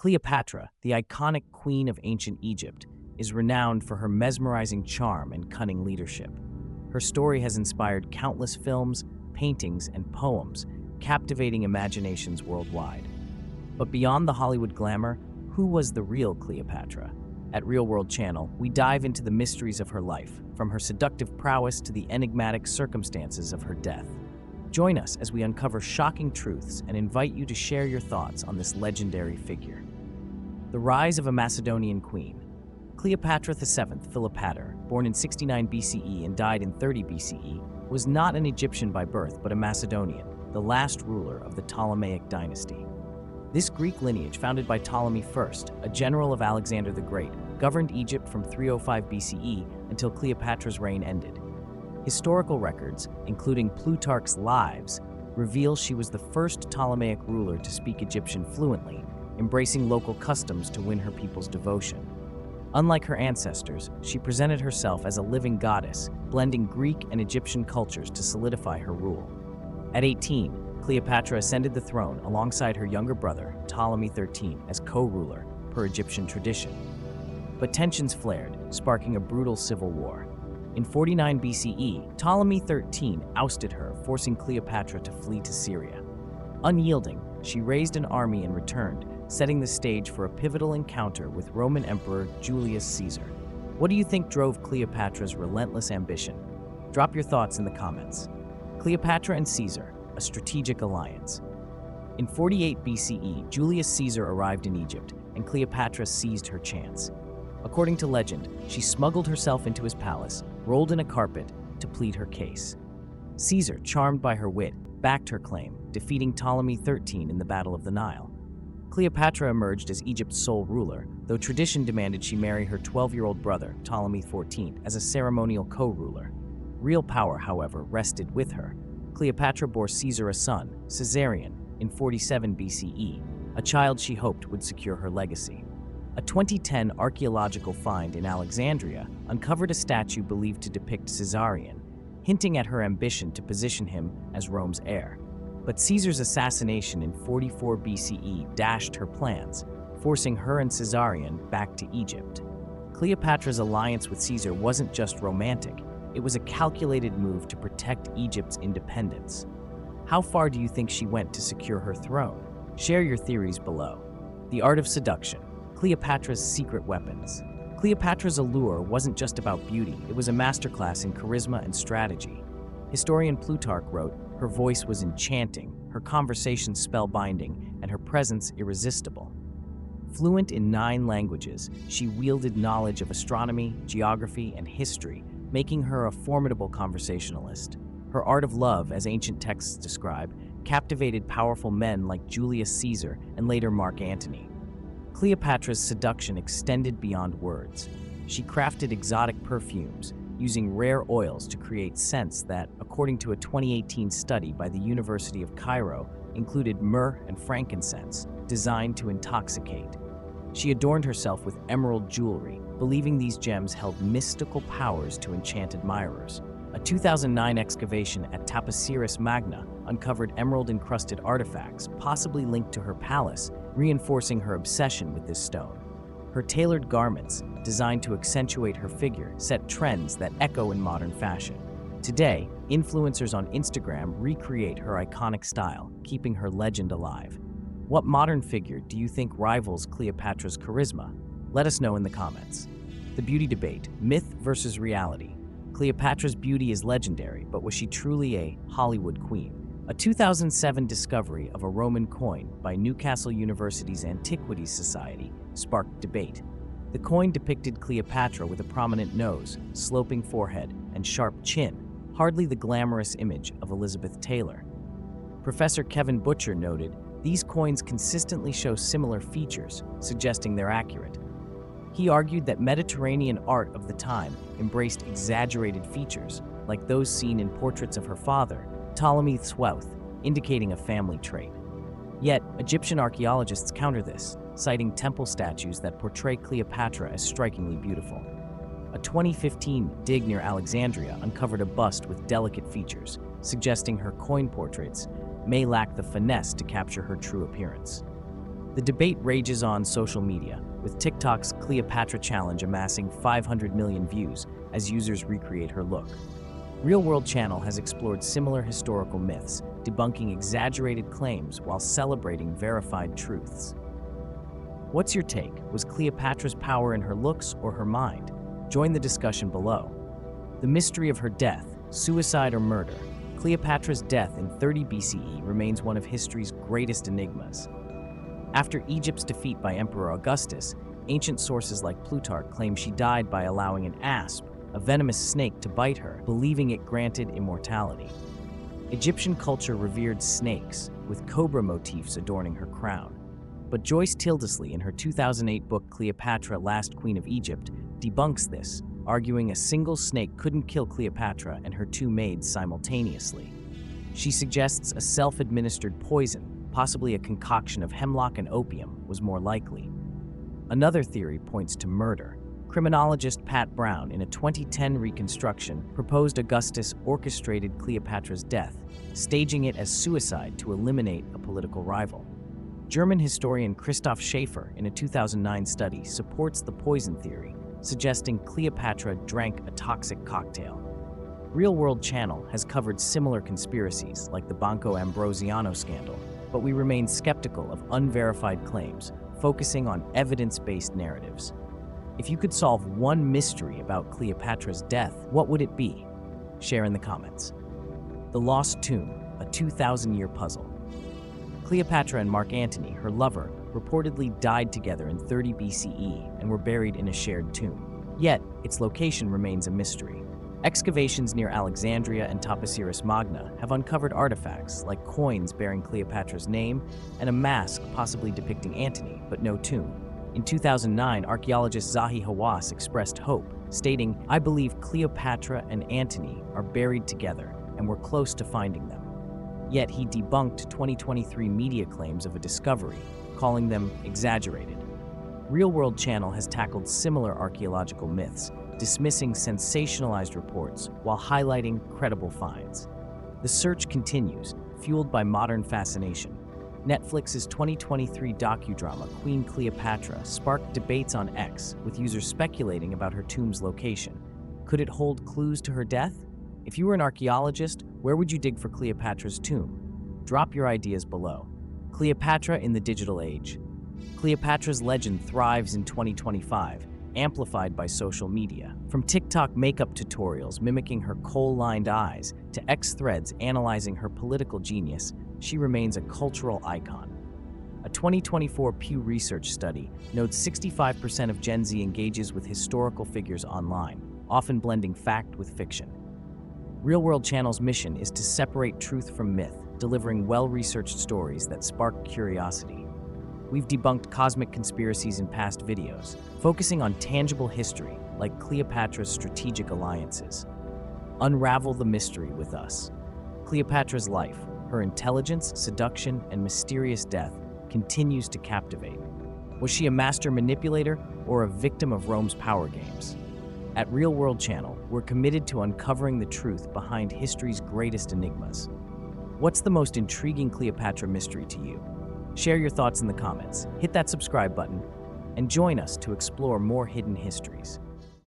Cleopatra, the iconic queen of ancient Egypt, is renowned for her mesmerizing charm and cunning leadership. Her story has inspired countless films, paintings, and poems, captivating imaginations worldwide. But beyond the Hollywood glamour, who was the real Cleopatra? At Real World Channel, we dive into the mysteries of her life, from her seductive prowess to the enigmatic circumstances of her death. Join us as we uncover shocking truths and invite you to share your thoughts on this legendary figure. The rise of a Macedonian queen. Cleopatra VII Philopator, born in 69 BCE and died in 30 BCE, was not an Egyptian by birth but a Macedonian, the last ruler of the Ptolemaic dynasty. This Greek lineage, founded by Ptolemy I, a general of Alexander the Great, governed Egypt from 305 BCE until Cleopatra's reign ended. Historical records, including Plutarch's Lives, reveal she was the first Ptolemaic ruler to speak Egyptian fluently, embracing local customs to win her people's devotion. Unlike her ancestors, she presented herself as a living goddess, blending Greek and Egyptian cultures to solidify her rule. At 18, Cleopatra ascended the throne alongside her younger brother, Ptolemy XIII, as co-ruler, per Egyptian tradition. But tensions flared, sparking a brutal civil war. In 49 BCE, Ptolemy XIII ousted her, forcing Cleopatra to flee to Syria. Unyielding, she raised an army and returned, setting the stage for a pivotal encounter with Roman Emperor Julius Caesar. What do you think drove Cleopatra's relentless ambition? Drop your thoughts in the comments. Cleopatra and Caesar, a strategic alliance. In 48 BCE, Julius Caesar arrived in Egypt, and Cleopatra seized her chance. According to legend, she smuggled herself into his palace, rolled in a carpet, to plead her case. Caesar, charmed by her wit, backed her claim, defeating Ptolemy XIII in the Battle of the Nile. Cleopatra emerged as Egypt's sole ruler, though tradition demanded she marry her 12-year-old brother, Ptolemy XIV, as a ceremonial co-ruler. Real power, however, rested with her. Cleopatra bore Caesar a son, Caesarion, in 47 BCE, a child she hoped would secure her legacy. A 2010 archaeological find in Alexandria uncovered a statue believed to depict Caesarion, hinting at her ambition to position him as Rome's heir. But Caesar's assassination in 44 BCE dashed her plans, forcing her and Caesarion back to Egypt. Cleopatra's alliance with Caesar wasn't just romantic, it was a calculated move to protect Egypt's independence. How far do you think she went to secure her throne? Share your theories below. The art of seduction. Cleopatra's secret weapons. Cleopatra's allure wasn't just about beauty, it was a masterclass in charisma and strategy. Historian Plutarch wrote, "Her voice was enchanting, her conversation spellbinding, and her presence irresistible." Fluent in 9 languages, she wielded knowledge of astronomy, geography, and history, making her a formidable conversationalist. Her art of love, as ancient texts describe, captivated powerful men like Julius Caesar and later Mark Antony. Cleopatra's seduction extended beyond words. She crafted exotic perfumes, using rare oils to create scents that, according to a 2018 study by the University of Cairo, included myrrh and frankincense, designed to intoxicate. She adorned herself with emerald jewelry, believing these gems held mystical powers to enchant admirers. A 2009 excavation at Tapissiris Magna uncovered emerald-encrusted artifacts, possibly linked to her palace, reinforcing her obsession with this stone. Her tailored garments, designed to accentuate her figure, set trends that echo in modern fashion. Today, influencers on Instagram recreate her iconic style, keeping her legend alive. What modern figure do you think rivals Cleopatra's charisma? Let us know in the comments. The beauty debate, myth versus reality. Cleopatra's beauty is legendary, but was she truly a Hollywood queen? A 2007 discovery of a Roman coin by Newcastle University's Antiquities Society sparked debate. The coin depicted Cleopatra with a prominent nose, sloping forehead, and sharp chin, hardly the glamorous image of Elizabeth Taylor. Professor Kevin Butcher noted, "These coins consistently show similar features, suggesting they're accurate." He argued that Mediterranean art of the time embraced exaggerated features, like those seen in portraits of her father, Ptolemy XII, indicating a family trait. Yet, Egyptian archaeologists counter this, citing temple statues that portray Cleopatra as strikingly beautiful. A 2015 dig near Alexandria uncovered a bust with delicate features, suggesting her coin portraits may lack the finesse to capture her true appearance. The debate rages on social media, with TikTok's Cleopatra challenge amassing 500 million views as users recreate her look. Real World Channel has explored similar historical myths, debunking exaggerated claims while celebrating verified truths. What's your take? Was Cleopatra's power in her looks or her mind? Join the discussion below. The mystery of her death, suicide or murder. Cleopatra's death in 30 BCE remains one of history's greatest enigmas. After Egypt's defeat by Emperor Augustus, ancient sources like Plutarch claim she died by allowing an asp, a venomous snake, to bite her, believing it granted immortality. Egyptian culture revered snakes, with cobra motifs adorning her crown. But Joyce Tildesley, in her 2008 book Cleopatra, Last Queen of Egypt, debunks this, arguing a single snake couldn't kill Cleopatra and her two maids simultaneously. She suggests a self-administered poison, possibly a concoction of hemlock and opium, was more likely. Another theory points to murder. Criminologist Pat Brown, in a 2010 reconstruction, proposed Augustus orchestrated Cleopatra's death, staging it as suicide to eliminate a political rival. German historian Christoph Schaefer, in a 2009 study, supports the poison theory, suggesting Cleopatra drank a toxic cocktail. Real World Channel has covered similar conspiracies, like the Banco Ambrosiano scandal, but we remain skeptical of unverified claims, focusing on evidence-based narratives. If you could solve one mystery about Cleopatra's death, what would it be? Share in the comments. The Lost Tomb, a 2,000-year puzzle. Cleopatra and Mark Antony, her lover, reportedly died together in 30 BCE and were buried in a shared tomb. Yet, its location remains a mystery. Excavations near Alexandria and Taposiris Magna have uncovered artifacts like coins bearing Cleopatra's name and a mask possibly depicting Antony, but no tomb. In 2009, archaeologist Zahi Hawass expressed hope, stating, "I believe Cleopatra and Antony are buried together, and we're close to finding them." Yet he debunked 2023 media claims of a discovery, calling them exaggerated. Real World Channel has tackled similar archaeological myths, dismissing sensationalized reports while highlighting credible finds. The search continues, fueled by modern fascination. Netflix's 2023 docudrama Queen Cleopatra sparked debates on X, with users speculating about her tomb's location. Could it hold clues to her death? If you were an archaeologist, where would you dig for Cleopatra's tomb? Drop your ideas below. Cleopatra in the digital age. Cleopatra's legend thrives in 2025, amplified by social media. From TikTok makeup tutorials mimicking her kohl-lined eyes to X threads analyzing her political genius, she remains a cultural icon. A 2024 Pew Research study notes 65% of Gen Z engages with historical figures online, often blending fact with fiction. Real World Channel's mission is to separate truth from myth, delivering well-researched stories that spark curiosity. We've debunked cosmic conspiracies in past videos, focusing on tangible history like Cleopatra's strategic alliances. Unravel the mystery with us. Cleopatra's life, her intelligence, seduction, and mysterious death continues to captivate. Was she a master manipulator or a victim of Rome's power games? At Real World Channel, we're committed to uncovering the truth behind history's greatest enigmas. What's the most intriguing Cleopatra mystery to you? Share your thoughts in the comments, hit that subscribe button, and join us to explore more hidden histories.